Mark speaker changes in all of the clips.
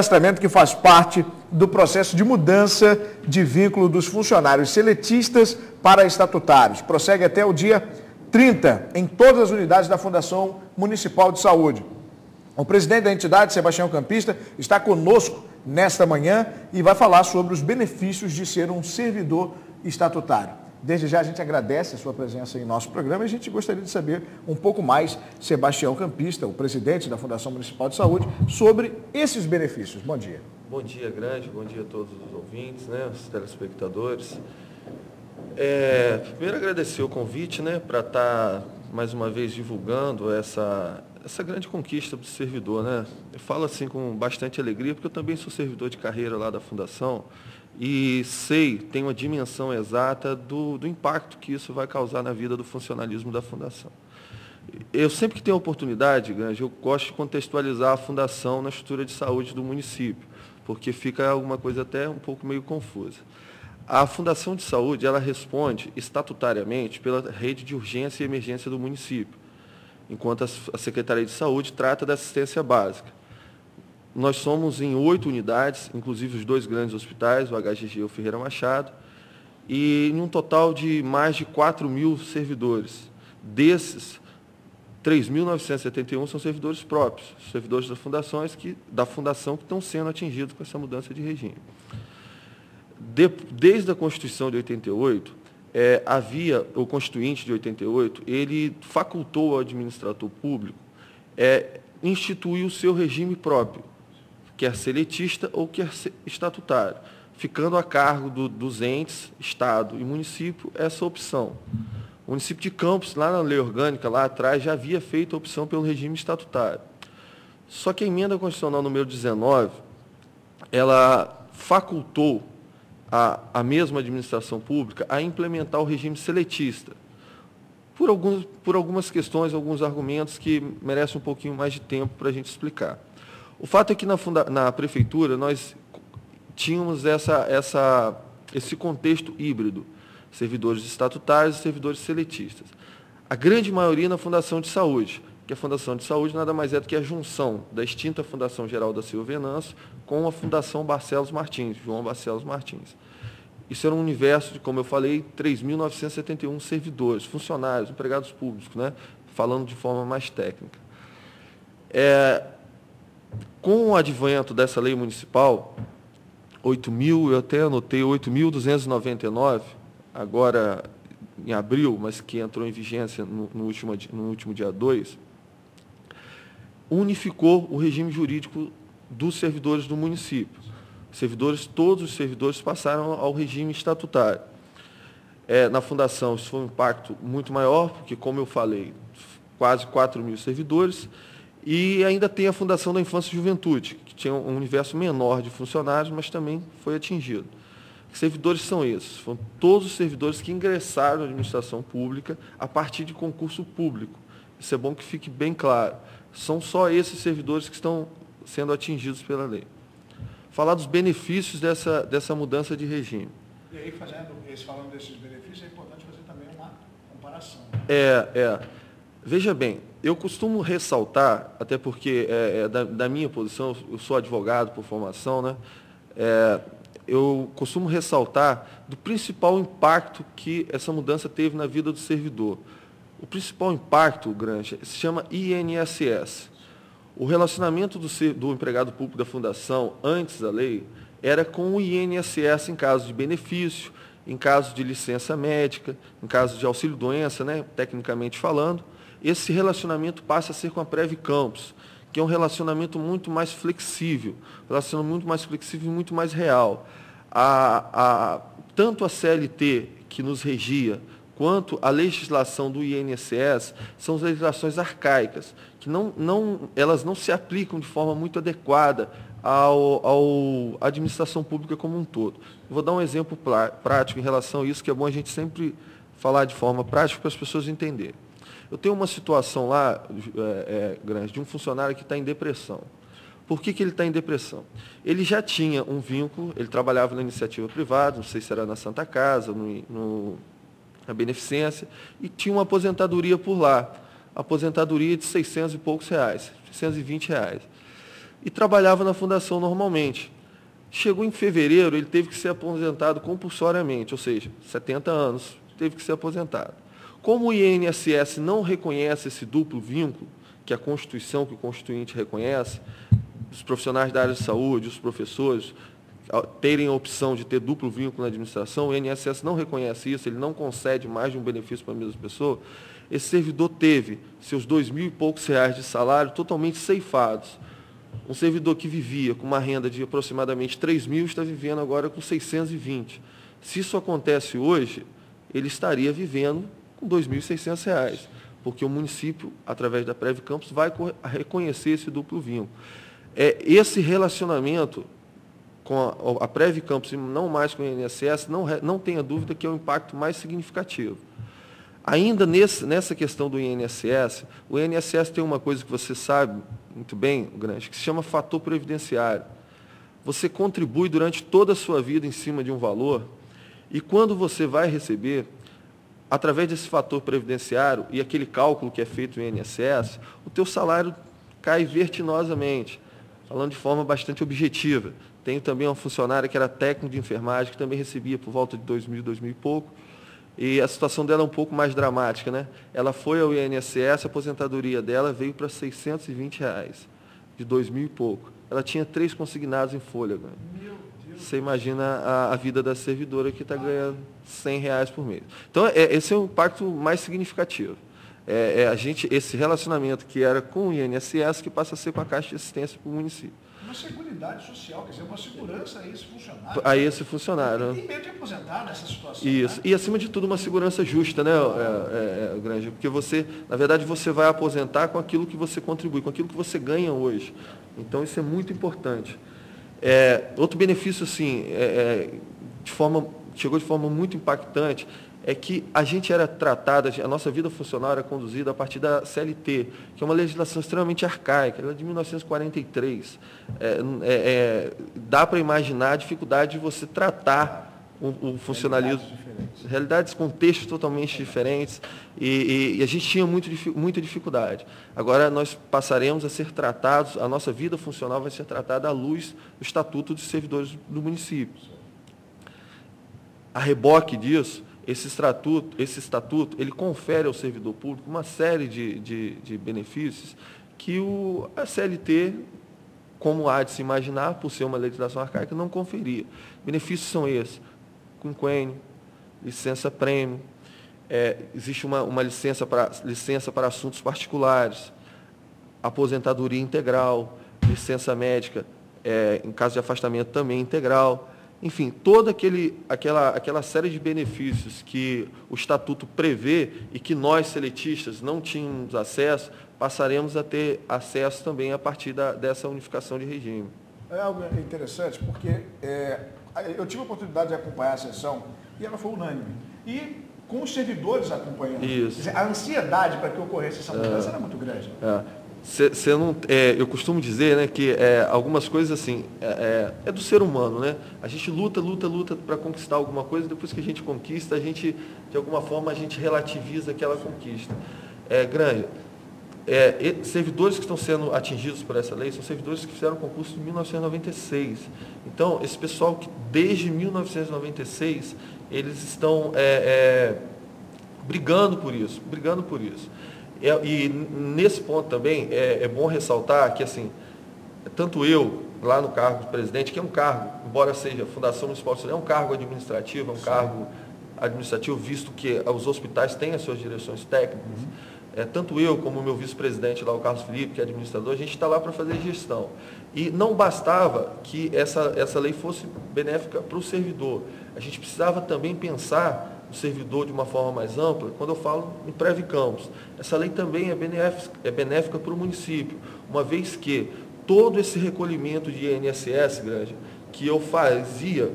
Speaker 1: Cadastramento que faz parte do processo de mudança de vínculo dos funcionários seletistas para estatutários. Prossegue até o dia 30 em todas as unidades da Fundação Municipal de Saúde. O presidente da entidade, Sebastião Campista, está conosco nesta manhã e vai falar sobre os benefícios de ser um servidor estatutário. Desde já a gente agradece a sua presença em nosso programa e a gente gostaria de saber um pouco mais, Sebastião Campista, o presidente da Fundação Municipal de Saúde, sobre esses benefícios. Bom dia.
Speaker 2: Bom dia, Grande. Bom dia a todos os ouvintes, os telespectadores. Primeiro agradecer o convite, para estar mais uma vez divulgando essa grande conquista do servidor, Eu falo assim com bastante alegria, porque eu também sou servidor de carreira lá da Fundação e tenho a dimensão exata do impacto que isso vai causar na vida do funcionalismo da Fundação. Eu sempre que tenho a oportunidade, Grande, eu gosto de contextualizar a Fundação na estrutura de saúde do município, porque fica alguma coisa até um pouco meio confusa. A Fundação de Saúde, ela responde estatutariamente pela rede de urgência e emergência do município, enquanto a Secretaria de Saúde trata da assistência básica. Nós somos em 8 unidades, inclusive os 2 grandes hospitais, o HGG e o Ferreira Machado, e em um total de mais de 4.000 servidores. Desses, 3.971 são servidores próprios, servidores da Fundação que estão sendo atingidos com essa mudança de regime. Desde a Constituição de 88, o Constituinte de 88, ele facultou ao administrador público instituir o seu regime próprio, quer seletista ou quer estatutário, ficando a cargo dos entes, Estado e município, essa opção. O município de Campos, lá na lei orgânica, lá atrás, já havia feito a opção pelo regime estatutário. Só que a emenda constitucional número 19, ela facultou a mesma administração pública a implementar o regime seletista, por algumas questões, alguns argumentos que merecem um pouquinho mais de tempo para a gente explicar. O fato é que na prefeitura nós tínhamos esse contexto híbrido, servidores estatutários e servidores seletistas. A grande maioria na Fundação de Saúde, que a Fundação de Saúde nada mais é do que a junção da extinta Fundação Geral da Silva Venâncio com a Fundação Barcelos Martins, João Barcelos Martins. Isso era um universo de, como eu falei, 3.971 servidores, funcionários, empregados públicos, falando de forma mais técnica. Com o advento dessa lei municipal, 8.000, eu até anotei 8.299, agora em abril, mas que entrou em vigência no último dia 2, unificou o regime jurídico dos servidores do município. Todos os servidores passaram ao regime estatutário. Na Fundação, isso foi um impacto muito maior, porque, como eu falei, quase 4.000 servidores, e ainda tem a Fundação da Infância e Juventude, que tinha um universo menor de funcionários, mas também foi atingido. Que servidores são esses? Foram todos os servidores que ingressaram na administração pública a partir de concurso público. Isso é bom que fique bem claro. São só esses servidores que estão sendo atingidos pela lei. Falar dos benefícios dessa mudança de regime.
Speaker 1: E aí, falando desses benefícios, é importante fazer também uma comparação.
Speaker 2: Veja bem, eu costumo ressaltar, até porque da minha posição, eu sou advogado por formação, eu costumo ressaltar do principal impacto que essa mudança teve na vida do servidor. O principal impacto, Grande, se chama INSS. O relacionamento do empregado público da Fundação, antes da lei, era com o INSS em caso de benefício, em caso de licença médica, em caso de auxílio-doença, tecnicamente falando. Esse relacionamento passa a ser com a Prev Campos, que é um relacionamento muito mais flexível, e muito mais real. Tanto a CLT, que nos regia, quanto a legislação do INSS, são legislações arcaicas, que elas não se aplicam de forma muito adequada à administração pública como um todo. Vou dar um exemplo prático em relação a isso, que é bom a gente sempre falar de forma prática para as pessoas entenderem. Eu tenho uma situação lá, Grande, de um funcionário que está em depressão. Por que ele está em depressão? Ele já tinha um vínculo, ele trabalhava na iniciativa privada, não sei se era na Santa Casa, na Beneficência, e tinha uma aposentadoria por lá. Aposentadoria de 600 e poucos reais, 620 reais. e trabalhava na fundação normalmente. Chegou em fevereiro, ele teve que ser aposentado compulsoriamente, ou seja, 70 anos, teve que ser aposentado. Como o INSS não reconhece esse duplo vínculo, que a Constituição, que o Constituinte reconhece, os profissionais da área de saúde, os professores, terem a opção de ter duplo vínculo na administração, o INSS não reconhece isso, ele não concede mais de um benefício para a mesma pessoa, esse servidor teve seus R$2.000 e poucos de salário totalmente ceifados. Um servidor que vivia com uma renda de aproximadamente 3.000 está vivendo agora com 620. Se isso acontece hoje, ele estaria vivendo com R$2.600, porque o município, através da Prev Campos, vai reconhecer esse duplo vínculo. Esse relacionamento com a Prev Campos e não mais com o INSS, não tenha dúvida que é o impacto mais significativo. Ainda nessa questão do INSS, o INSS tem uma coisa que você sabe muito bem, Grande, que se chama fator previdenciário. Você contribui durante toda a sua vida em cima de um valor, e quando você vai receber, através desse fator previdenciário e aquele cálculo que é feito no INSS, o teu salário cai vertiginosamente, falando de forma bastante objetiva. Tenho também uma funcionária que era técnico de enfermagem, que também recebia por volta de 2.000, 2.000 e pouco, e a situação dela é um pouco mais dramática, né? Ela foi ao INSS, a aposentadoria dela veio para R$620, de 2.000 e pouco. Ela tinha 3 consignados em folha. Né? Você imagina a vida da servidora que está ganhando R$100 por mês. Então, esse é o impacto mais significativo. Esse relacionamento que era com o INSS, que passa a ser com a Caixa de Assistência para o município.
Speaker 1: Uma seguridade social, quer dizer, uma segurança a esse funcionário.
Speaker 2: A esse funcionário.
Speaker 1: Tem medo de aposentar nessa situação.
Speaker 2: Isso.
Speaker 1: Né?
Speaker 2: E, acima de tudo, uma segurança justa, né, Grande? Porque você, na verdade, você vai aposentar com aquilo que você contribui, com aquilo que você ganha hoje. Então, isso é muito importante. Outro benefício, assim, chegou de forma muito impactante, é que a gente era tratado, a nossa vida funcional era conduzida a partir da CLT, que é uma legislação extremamente arcaica, ela é de 1943. Dá para imaginar a dificuldade de você tratar o funcionalismo, realidades, contextos totalmente diferentes, e a gente tinha muita dificuldade. Agora nós passaremos a ser tratados, a nossa vida funcional vai ser tratada à luz do Estatuto dos Servidores do município. A reboque disso, esse estatuto, ele confere ao servidor público uma série de benefícios que a CLT, como há de se imaginar, por ser uma legislação arcaica, não conferia. Benefícios são esses: quinquênio, licença-prêmio, existe uma licença para assuntos particulares, aposentadoria integral, licença médica, em caso de afastamento também integral. Enfim, toda aquela série de benefícios que o Estatuto prevê e que nós, seletistas, não tínhamos acesso, passaremos a ter acesso também a partir dessa unificação de regime.
Speaker 1: É algo interessante, porque eu tive a oportunidade de acompanhar a sessão e ela foi unânime. E com os servidores acompanhando.
Speaker 2: Isso.
Speaker 1: Dizer, a ansiedade para que ocorresse essa mudança era muito grande.
Speaker 2: Eu costumo dizer, né, que algumas coisas assim, do ser humano, né? A gente luta para conquistar alguma coisa, depois que a gente conquista, de alguma forma, a gente relativiza aquela conquista. Grande. Servidores que estão sendo atingidos por essa lei são servidores que fizeram concurso em 1996. Então, esse pessoal que desde 1996, eles estão brigando por isso. E nesse ponto também é bom ressaltar que, assim, tanto eu, lá no cargo de presidente, que é um cargo, embora seja Fundação Municipal de Saúde, é um cargo administrativo, visto que os hospitais têm as suas direções técnicas. Tanto eu como o meu vice-presidente lá, o Carlos Felipe, que é administrador, a gente está lá para fazer gestão. E não bastava que essa lei fosse benéfica para o servidor. A gente precisava também pensar o servidor de uma forma mais ampla. Quando eu falo em Prev Campos, essa lei também é benéfica para o município, uma vez que todo esse recolhimento de INSS, Grande, que eu fazia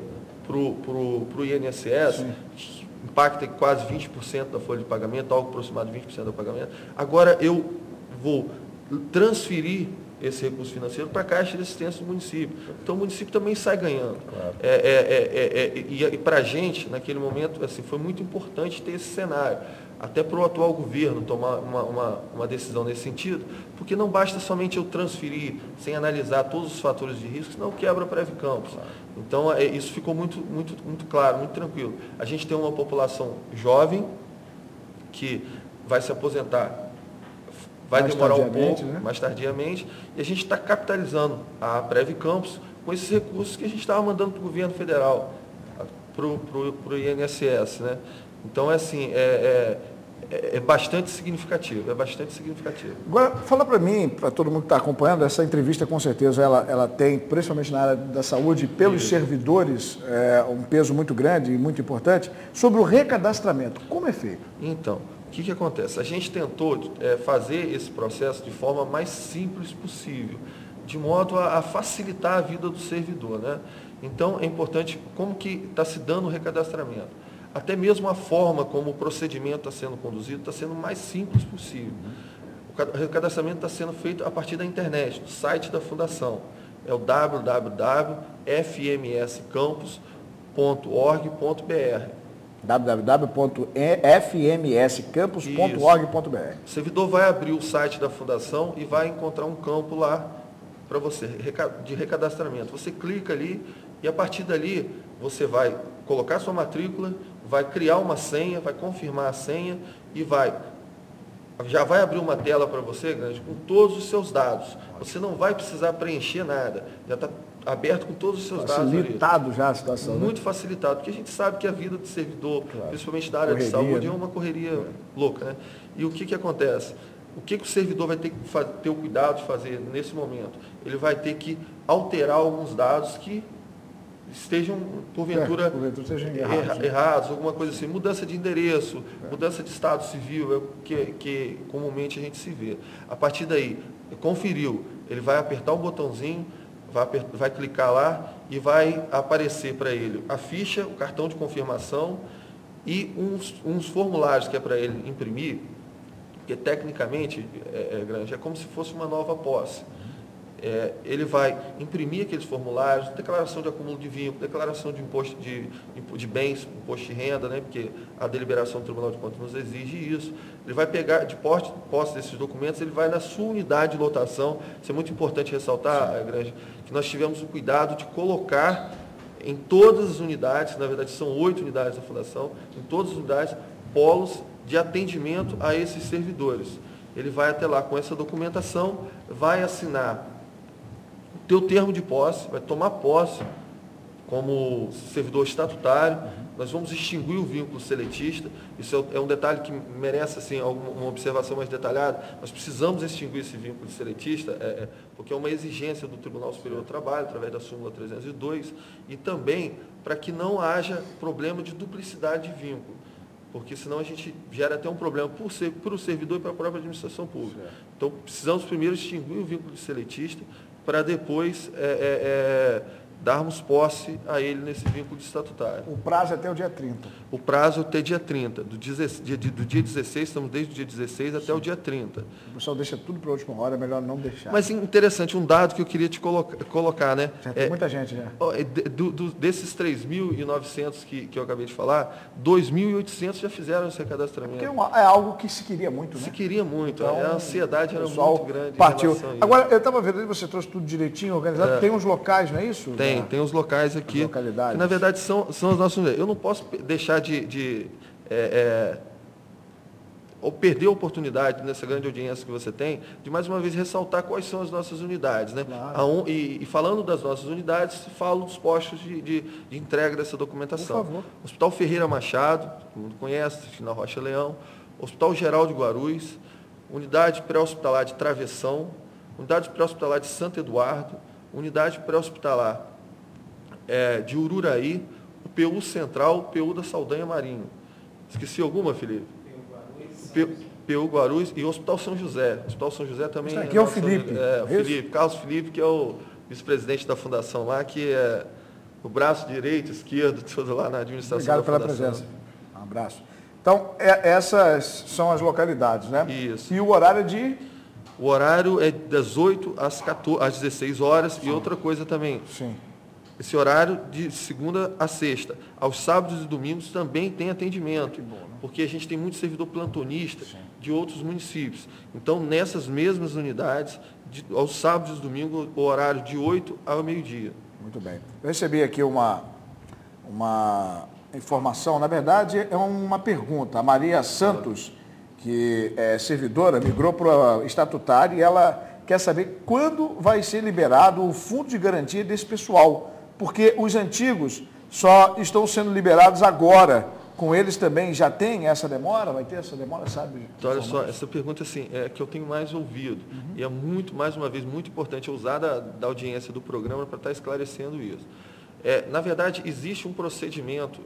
Speaker 2: para o INSS, sim, impacta quase 20% da folha de pagamento, algo aproximado de 20% do pagamento. Agora eu vou transferir esse recurso financeiro para a Caixa de Assistência do município. Então o município também sai ganhando. Claro. E para a gente, naquele momento, assim, foi muito importante ter esse cenário. até para o atual governo tomar uma decisão nesse sentido, porque não basta somente eu transferir sem analisar todos os fatores de risco, senão quebra Preve Campos. Então, isso ficou muito claro, muito tranquilo. A gente tem uma população jovem que vai se aposentar, vai demorar um pouco, né? Mais tardiamente, e a gente está capitalizando a Preve Campos com esses recursos que a gente estava mandando para o governo federal, para o INSS, né? Então, assim, é bastante significativo,
Speaker 1: Agora, fala para mim, para todo mundo que está acompanhando, essa entrevista com certeza ela tem, principalmente na área da saúde, pelos servidores, um peso muito grande e muito importante, sobre o recadastramento. Como é feito?
Speaker 2: Então, o que acontece? A gente tentou fazer esse processo de forma mais simples possível, de modo a facilitar a vida do servidor, né? Então, é importante como que está se dando o recadastramento. Até mesmo a forma como o procedimento está sendo conduzido está sendo o mais simples possível. O recadastramento está sendo feito a partir da internet, do site da Fundação. É o www.fmscampus.org.br.
Speaker 1: www.fmscampus.org.br.
Speaker 2: O servidor vai abrir o site da Fundação e vai encontrar um campo lá para você, de recadastramento. Você clica ali e, a partir dali, você vai colocar sua matrícula, vai criar uma senha, vai confirmar a senha e já vai abrir uma tela para você, grande, com todos os seus dados. Você não vai precisar preencher nada, já está aberto com todos os seus dados.
Speaker 1: Facilitado já a situação.
Speaker 2: Muito facilitado, porque a gente sabe que a vida do servidor, principalmente da área de saúde, é uma correria louca, né? E o que acontece? O que o servidor vai ter que ter o cuidado de fazer nesse momento? Ele vai ter que alterar alguns dados que estejam, porventura errados, alguma coisa assim, mudança de endereço, mudança de estado civil, é o que comumente a gente se vê. A partir daí, conferiu, ele vai apertar um botãozinho, vai clicar lá e vai aparecer para ele a ficha, o cartão de confirmação e uns formulários que é para ele imprimir, que tecnicamente grande, é como se fosse uma nova posse. Ele vai imprimir aqueles formulários, declaração de acúmulo de vínculo, declaração de imposto de bens, imposto de renda, né, porque a deliberação do Tribunal de Contas nos exige isso. Ele vai pegar, de posse desses documentos, ele vai na sua unidade de lotação. Isso é muito importante ressaltar, grande, que nós tivemos o cuidado de colocar em todas as unidades, na verdade são 8 unidades da Fundação, em todas as unidades, polos de atendimento a esses servidores. Ele vai até lá com essa documentação, vai assinar o teu termo de posse, vai tomar posse como servidor estatutário. Nós vamos extinguir o vínculo seletista. Isso é um detalhe que merece assim, uma observação mais detalhada. Nós precisamos extinguir esse vínculo seletista, porque é uma exigência do Tribunal Superior do Trabalho, através da súmula 302, e também para que não haja problema de duplicidade de vínculo, porque senão a gente gera até um problema para o servidor e para a própria administração pública. Então, precisamos primeiro extinguir o vínculo seletista, para depois darmos posse a ele nesse vínculo estatutário.
Speaker 1: O prazo é até o dia 30.
Speaker 2: O prazo é até dia 30. Do dia 16, estamos desde o dia 16 até o dia 30.
Speaker 1: O pessoal deixa tudo para a última hora, é melhor não deixar.
Speaker 2: Mas interessante, um dado que eu queria te colocar, né?
Speaker 1: Já tem muita gente já.
Speaker 2: Desses 3.900 que eu acabei de falar, 2.800 já fizeram esse recadastramento.
Speaker 1: Porque é algo que se queria muito, né?
Speaker 2: Se queria muito, então, a ansiedade era muito grande.
Speaker 1: Partiu. Agora, eu estava vendo, você trouxe tudo direitinho, organizado, tem uns locais, não é isso?
Speaker 2: Tem os locais aqui, que na verdade são os nossos. Eu não posso deixar ou perder a oportunidade nessa grande audiência que você tem, de mais uma vez ressaltar quais são as nossas unidades, né?
Speaker 1: Claro.
Speaker 2: E falando das nossas unidades, falo dos postos de entrega dessa documentação.
Speaker 1: Por favor.
Speaker 2: Hospital Ferreira Machado, todo mundo conhece, na Rocha Leão, Hospital Geral de Guarulhos, Unidade Pré-Hospitalar de Travessão, Unidade Pré-Hospitalar de Santo Eduardo, Unidade Pré-Hospitalar de Ururaí, o PU Central, o PU da Saldanha Marinho. Esqueci alguma, Felipe? PU Guarulhos e o Hospital São José. O Hospital São José também
Speaker 1: aqui é o Felipe.
Speaker 2: Carlos Felipe, que é o vice-presidente da Fundação lá, que é o braço direito, esquerdo, tudo lá na administração da Fundação.
Speaker 1: Obrigado pela presença. Um abraço. Então, essas são as localidades, né?
Speaker 2: Isso.
Speaker 1: E o horário
Speaker 2: O horário é das 8 às 16 horas. Sim. E outra coisa também.
Speaker 1: Sim.
Speaker 2: Esse horário de segunda a sexta. Aos sábados e domingos também tem atendimento,
Speaker 1: bom, né?
Speaker 2: porque a gente tem muito servidor plantonista de outros municípios. Então, nessas mesmas unidades, aos sábados e domingos, o horário de 8 ao meio-dia.
Speaker 1: Muito bem. Eu recebi aqui uma informação, na verdade é uma pergunta. A Maria Santos, que é servidora, migrou para o estatutário e ela quer saber quando vai ser liberado o fundo de garantia desse pessoal, porque os antigos só estão sendo liberados agora. Com eles também já tem essa demora? Vai ter essa demora, sabe?
Speaker 2: Então, olha só, essa pergunta assim, é que eu tenho mais ouvido. E é muito, mais uma vez, muito importante eu usar da audiência do programa para estar esclarecendo isso. Na verdade, existe um procedimento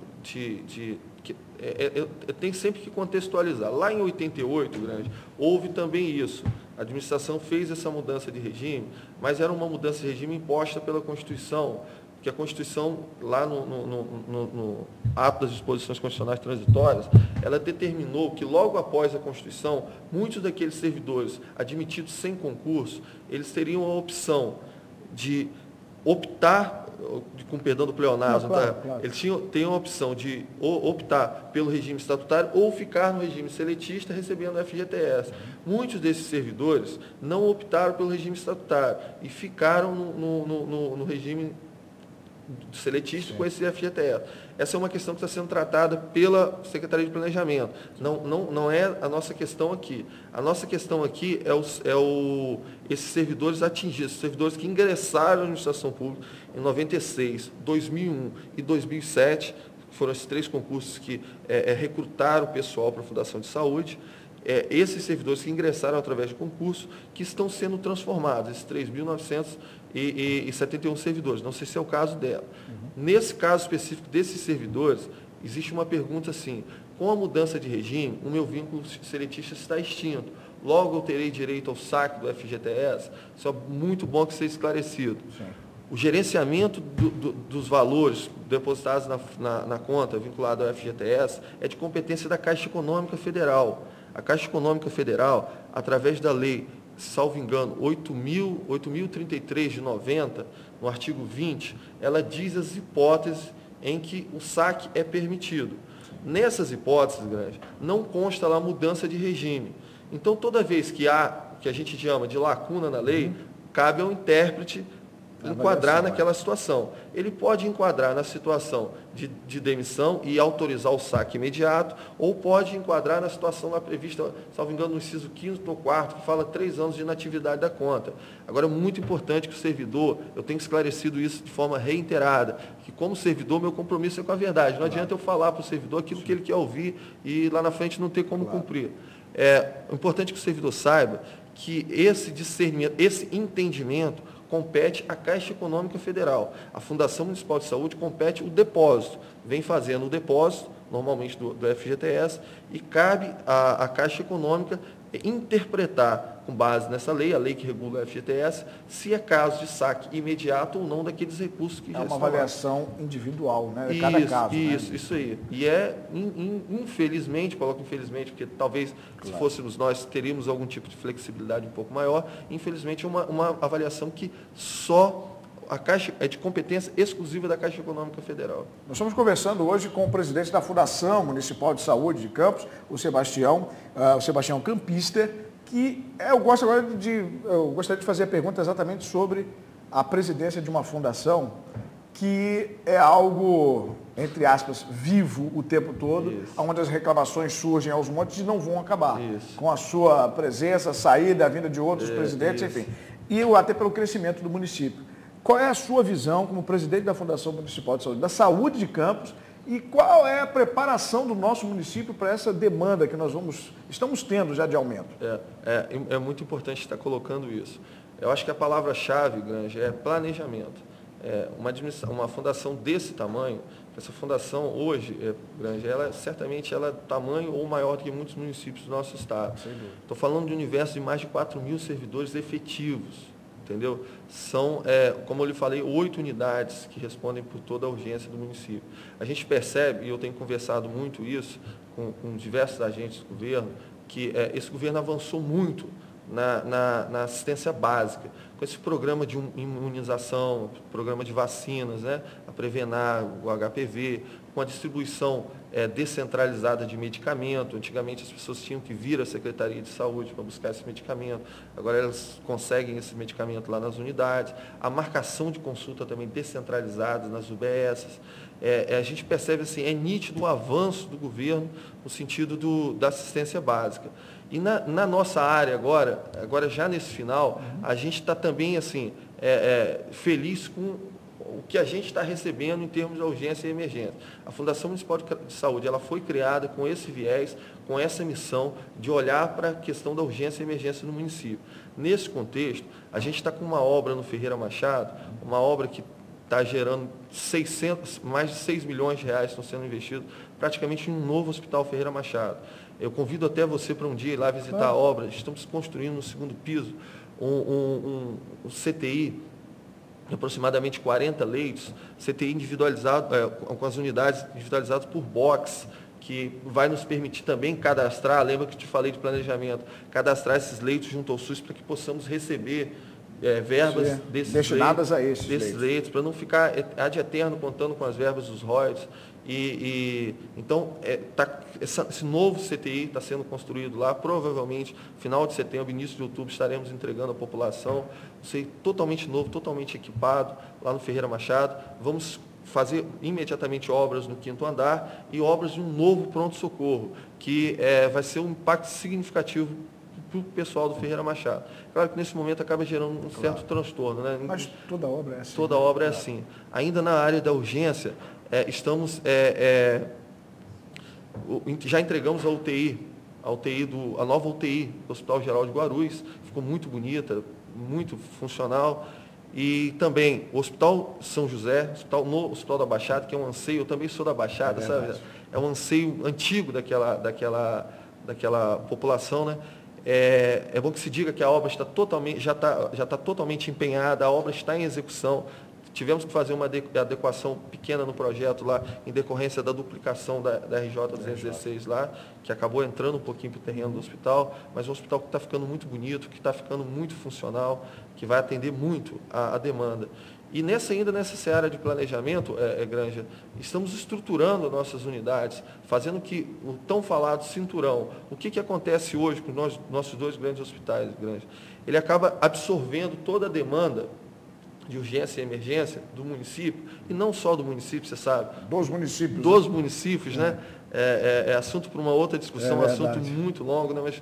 Speaker 2: tem sempre que contextualizar. Lá em 88, Grande, houve também isso. A administração fez essa mudança de regime, mas era uma mudança de regime imposta pela Constituição, que a Constituição, lá no ato das disposições constitucionais transitórias, ela determinou que logo após a Constituição, muitos daqueles servidores admitidos sem concurso, eles teriam a opção de optar, com perdão do pleonasmo,
Speaker 1: claro,
Speaker 2: tá?
Speaker 1: Claro.
Speaker 2: Eles teriam a opção de optar pelo regime estatutário ou ficar no regime seletista recebendo o FGTS. Muitos desses servidores não optaram pelo regime estatutário e ficaram no regime seletista com esse FGTS. Essa é uma questão que está sendo tratada pela Secretaria de Planejamento. Não é a nossa questão aqui. A nossa questão aqui esses servidores atingidos, servidores que ingressaram na administração pública em 96, 2001 e 2007, foram esses 3 concursos que recrutaram o pessoal para a Fundação de Saúde. Esses servidores que ingressaram através de concurso, que estão sendo transformados, esses 3.971 servidores. Não sei se é o caso dela. Nesse caso específico desses servidores, existe uma pergunta assim: com a mudança de regime, o meu vínculo seletista está extinto. Logo, eu terei direito ao saque do FGTS? Isso é muito bom que seja esclarecido. Sim. O gerenciamento dos valores depositados na conta vinculada ao FGTS é de competência da Caixa Econômica Federal. A Caixa Econômica Federal, através da lei, salvo engano, 8.033 de 90, no artigo 20, ela diz as hipóteses em que o saque é permitido. Nessas hipóteses, Grande, não consta lá mudança de regime. Então, toda vez que há, que a gente chama de lacuna na lei, cabe ao intérprete enquadrar naquela situação. Ele pode enquadrar na situação de demissão e autorizar o saque imediato, ou pode enquadrar na situação lá prevista, salvo engano, no inciso 5º ou 4º, que fala 3 anos de inatividade da conta. Agora, é muito importante que o servidor, eu tenho esclarecido isso de forma reiterada, que como servidor, meu compromisso é com a verdade. Não adianta eu falar para o servidor aquilo que ele quer ouvir e lá na frente não ter como cumprir. É importante que o servidor saiba que esse discernimento, esse entendimento, compete à Caixa Econômica Federal. A Fundação Municipal de Saúde compete o depósito, vem fazendo o depósito, normalmente do FGTS, e cabe à Caixa Econômica interpretar, com base nessa lei, a lei que regula o FGTS, se é caso de saque imediato ou não daqueles recursos que já estão.
Speaker 1: É uma avaliação individual, né? De cada caso.
Speaker 2: Isso aí. E infelizmente, coloco infelizmente, porque talvez se fôssemos nós, teríamos algum tipo de flexibilidade um pouco maior, infelizmente é uma avaliação que só a Caixa é de competência exclusiva da Caixa Econômica Federal.
Speaker 1: Nós estamos conversando hoje com o presidente da Fundação Municipal de Saúde de Campos, o Sebastião Campista, que eu gostaria de fazer a pergunta exatamente sobre a presidência de uma fundação que é algo, entre aspas, vivo o tempo todo, onde as reclamações surgem aos montes e não vão acabar. Com a sua presença, saída, a vinda de outros presidentes, enfim. E até pelo crescimento do município. Qual é a sua visão como presidente da Fundação Municipal de Saúde, da saúde de Campos, e qual é a preparação do nosso município para essa demanda que nós estamos tendo já de aumento?
Speaker 2: É muito importante estar colocando isso. Eu acho que a palavra-chave, Grande, é planejamento. Uma fundação desse tamanho, essa fundação hoje, Grande, certamente ela é tamanho ou maior do que muitos municípios do nosso estado. Estou falando de um universo de mais de 4.000 servidores efetivos. Entendeu? São, como eu lhe falei, 8 unidades que respondem por toda a urgência do município. A gente percebe, e eu tenho conversado muito isso com diversos agentes do governo, que esse governo avançou muito na assistência básica, com esse programa de imunização, programa de vacinas, né, a Prevenar, o HPV, com a distribuição descentralizada de medicamento. Antigamente as pessoas tinham que vir à Secretaria de Saúde para buscar esse medicamento, agora elas conseguem esse medicamento lá nas unidades. A marcação de consulta também descentralizada nas UBSs. A gente percebe assim, é nítido o avanço do governo no sentido da assistência básica. E na nossa área agora já nesse final, a gente está também assim, feliz com o que a gente está recebendo em termos de urgência e emergência. A Fundação Municipal de Saúde ela foi criada com esse viés, com essa missão de olhar para a questão da urgência e emergência no município. Nesse contexto, a gente está com uma obra no Ferreira Machado, uma obra que está gerando mais de 6 milhões de reais estão sendo investidos praticamente em um novo Hospital Ferreira Machado. Eu convido até você para um dia ir lá visitar a obra. Estamos construindo no segundo piso um CTI, de aproximadamente 40 leitos, CTI individualizado, com as unidades individualizadas por box, que vai nos permitir também cadastrar, lembra que eu te falei de planejamento, cadastrar esses leitos junto ao SUS para que possamos receber verbas
Speaker 1: destinadas a esses
Speaker 2: leitos, para não ficar ad eterno contando com as verbas dos royalties. Então, esse novo CTI está sendo construído lá, provavelmente, final de setembro, início de outubro, estaremos entregando à população, totalmente novo, totalmente equipado, lá no Ferreira Machado. Vamos fazer imediatamente obras no 5º andar e obras de um novo pronto-socorro, que vai ser um impacto significativo para o pessoal do Ferreira Machado. Claro que nesse momento acaba gerando um certo transtorno, né?
Speaker 1: Mas toda obra é assim.
Speaker 2: Toda obra é assim. Ainda na área da urgência, estamos já entregamos a UTI, a nova UTI do Hospital Geral de Guarulhos, ficou muito bonita, muito funcional. E também o Hospital São José, no Hospital da Baixada, que é um anseio, eu também sou da Baixada, sabe? É um anseio antigo daquela população, né? É bom que se diga que a obra está já está totalmente empenhada, a obra está em execução. Tivemos que fazer uma adequação pequena no projeto lá, em decorrência da duplicação da RJ 216 lá, que acabou entrando um pouquinho para o terreno do hospital, mas um hospital que está ficando muito bonito, que está ficando muito funcional, que vai atender muito a demanda. E ainda nessa seara de planejamento, Granja, estamos estruturando nossas unidades, fazendo que o tão falado cinturão, o que acontece hoje com nossos 2 grandes hospitais, Granja? Ele acaba absorvendo toda a demanda de urgência e emergência do município, e não só do município, você sabe.
Speaker 1: Dos municípios.
Speaker 2: Dos municípios, né? É assunto para uma outra discussão, assunto muito longo, né? Mas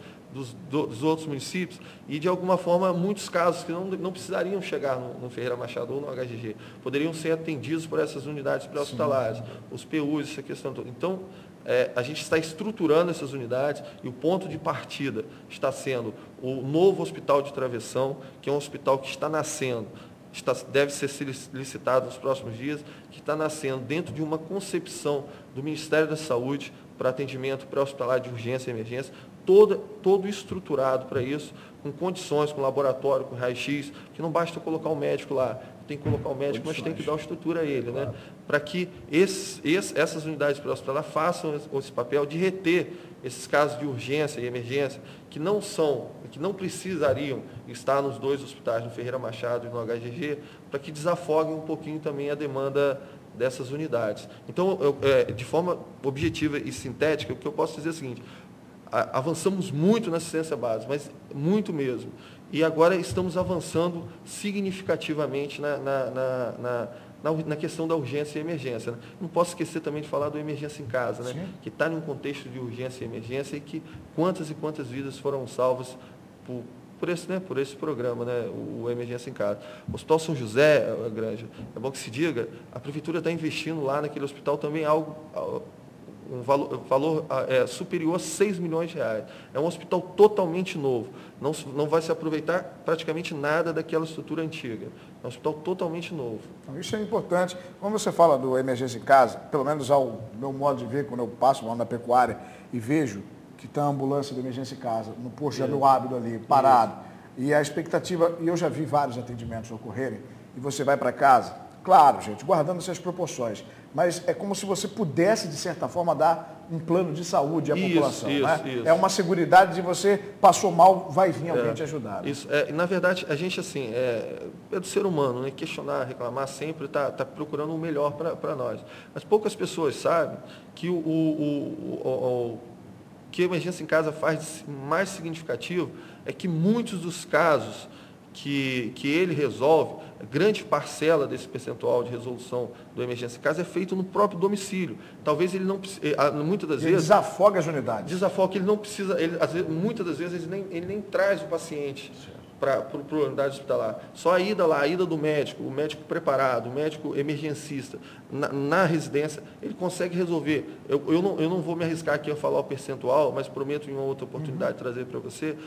Speaker 2: dos outros municípios, e de alguma forma, muitos casos que não precisariam chegar no Ferreira Machado ou no HGG, poderiam ser atendidos por essas unidades pré-hospitalares, os PUs, essa questão toda. Então, a gente está estruturando essas unidades e o ponto de partida está sendo o novo Hospital de Travessão, que é um hospital que está nascendo, deve ser licitado nos próximos dias, que está nascendo dentro de uma concepção do Ministério da Saúde para atendimento pré-hospitalar de urgência e emergência, todo estruturado para isso, com condições, com laboratório, com raio-x, que não basta colocar o médico lá, tem que colocar o médico, mas tem que dar uma estrutura a ele, né? Para que essas unidades pré-hospitalares façam esse papel de reter esses casos de urgência e emergência, que não precisariam estar nos 2 hospitais, no Ferreira Machado e no HGG, para que desafoguem um pouquinho também a demanda dessas unidades. Então, de forma objetiva e sintética, o que eu posso dizer é o seguinte: avançamos muito na assistência básica, mas muito mesmo. E agora estamos avançando significativamente na questão da urgência e emergência, né? Não posso esquecer também de falar do emergência em casa, né? Que está em um contexto de urgência e emergência, e que quantas e quantas vidas foram salvas por esse programa, né? O Emergência em Casa. O Hospital São José, Granja, é bom que se diga, a Prefeitura está investindo lá naquele hospital também um valor superior a 6 milhões de reais. É um hospital totalmente novo. Não vai se aproveitar praticamente nada daquela estrutura antiga. É um hospital totalmente novo.
Speaker 1: Então, isso é importante. Quando você fala do Emergência em Casa, pelo menos ao meu modo de ver, quando eu passo lá na pecuária e vejo que está a ambulância do Emergência em Casa, no posto de Anuábido ali, parado, e a expectativa, e eu já vi vários atendimentos ocorrerem, e você vai para casa, claro, gente, guardando-se as proporções, mas é como se você pudesse, de certa forma, dar um plano de saúde à
Speaker 2: Isso,
Speaker 1: população. Né?
Speaker 2: Isso.
Speaker 1: É uma seguridade de você passou mal, vai vir alguém te ajudar. Né?
Speaker 2: Isso. Na verdade, a gente assim, é do ser humano, né? Questionar, reclamar sempre, tá procurando o melhor para nós. Mas poucas pessoas sabem que o que a emergência em casa faz mais significativo é que muitos dos casos que ele resolve, grande parcela desse percentual de resolução do emergência em casa é feito no próprio domicílio. Talvez ele não muitas das vezes
Speaker 1: desafoga as unidades.
Speaker 2: Desafoga que ele não precisa, muitas das vezes ele nem traz o paciente para a unidade hospitalar. Só a ida lá, a ida do médico, o médico preparado, o médico emergencista, na residência, ele consegue resolver. Eu não vou me arriscar aqui a falar o percentual, mas prometo em uma outra oportunidade trazer para você.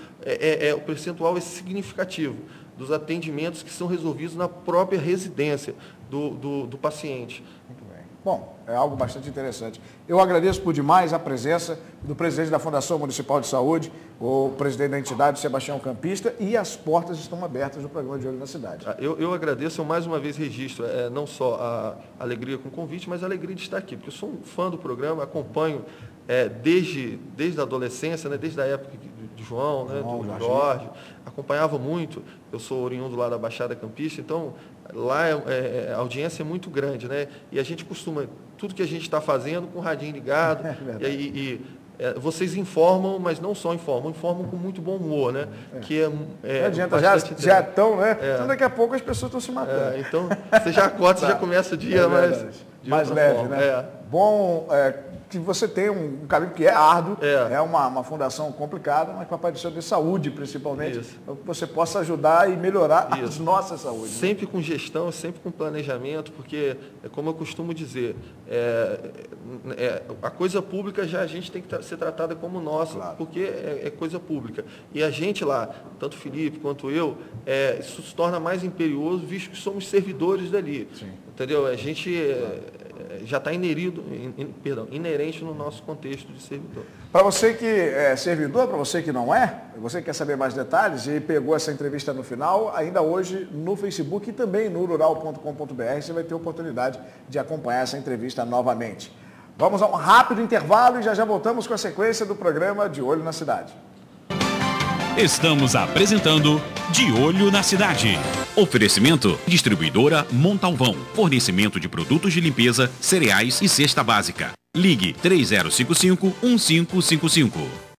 Speaker 2: O percentual é significativo dos atendimentos que são resolvidos na própria residência do paciente.
Speaker 1: Muito bem. Bom, é algo bastante interessante. Eu agradeço por demais a presença do presidente da Fundação Municipal de Saúde, o presidente da entidade, Sebastião Campista, e as portas estão abertas no programa de Olho na Cidade.
Speaker 2: Eu agradeço, eu mais uma vez registro, não só a alegria com o convite, mas a alegria de estar aqui, porque eu sou um fã do programa, acompanho desde a adolescência, né, desde a época de João, né, do Jorge, acompanhava muito, eu sou oriundo lá da Baixada Campista, então lá a audiência é muito grande, né, e a gente costuma, tudo que a gente está fazendo com o radinho ligado, vocês informam, mas não só informam com muito bom humor, né? Que
Speaker 1: não adianta, já estão, né? Então daqui a pouco as pessoas estão se matando.
Speaker 2: Então, você já acorda, você já começa o dia
Speaker 1: mais leve,
Speaker 2: forma.
Speaker 1: Né? Bom que você tem um caminho que é árduo, é uma fundação complicada, mas Papai do Céu de saúde, principalmente, para que você possa ajudar e melhorar as nossas saúdes.
Speaker 2: Sempre com gestão, sempre com planejamento, porque, como eu costumo dizer, a coisa pública a gente tem que ser tratada como nossa, porque é coisa pública. E a gente lá, tanto o Felipe quanto eu, isso se torna mais imperioso, visto que somos servidores dali. Sim. Entendeu? A gente já está inerente no nosso contexto de servidor.
Speaker 1: Para você que é servidor, para você que não é, você quer saber mais detalhes e pegou essa entrevista no final, ainda hoje no Facebook e também no rural.com.br você vai ter oportunidade de acompanhar essa entrevista novamente. Vamos a um rápido intervalo e já voltamos com a sequência do programa De Olho na Cidade.
Speaker 3: Estamos apresentando De Olho na Cidade. Oferecimento: Distribuidora Montalvão. Fornecimento de produtos de limpeza, cereais e cesta básica. Ligue 3055-1555.